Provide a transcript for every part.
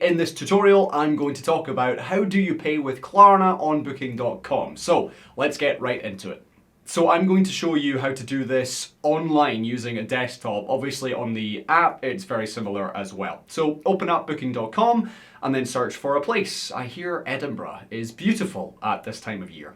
In this tutorial, I'm going to talk about how do you pay with Klarna on Booking.com. So let's get right into it. So I'm going to show you how to do this online using a desktop. Obviously on the app, it's very similar as well. So open up Booking.com and then search for a place. I hear Edinburgh is beautiful at this time of year.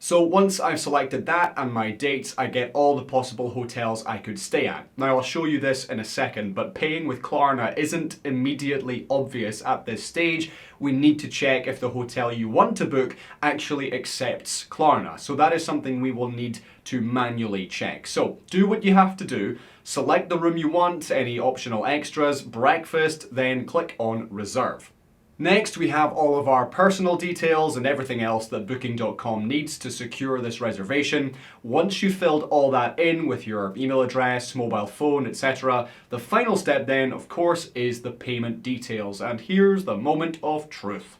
So once I've selected that and my dates, I get all the possible hotels I could stay at. Now I'll show you this in a second, but paying with Klarna isn't immediately obvious at this stage. We need to check if the hotel you want to book actually accepts Klarna. So that is something we will need to manually check. So do what you have to do, select the room you want, any optional extras, breakfast, then click on reserve. Next, we have all of our personal details and everything else that Booking.com needs to secure this reservation. Once you've filled all that in with your email address, mobile phone, etc., the final step then, of course, is the payment details. And here's the moment of truth.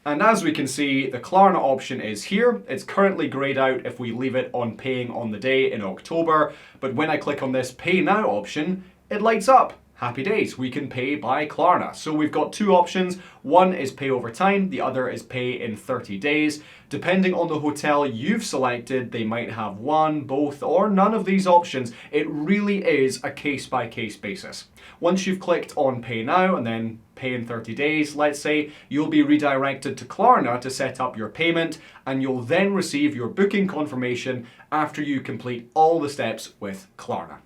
And as we can see, the Klarna option is here. It's currently grayed out if we leave it on paying on the day in October. But when I click on this Pay Now option, it lights up. Happy days, we can pay by Klarna. So we've got two options. One is pay over time, the other is pay in 30 days. Depending on the hotel you've selected, they might have one, both, or none of these options. It really is a case-by-case basis. Once you've clicked on pay now and then pay in 30 days, let's say, you'll be redirected to Klarna to set up your payment, and you'll then receive your booking confirmation after you complete all the steps with Klarna.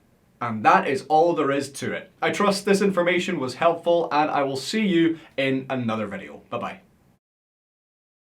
And that is all there is to it. I trust this information was helpful, and I will see you in another video. Bye-bye.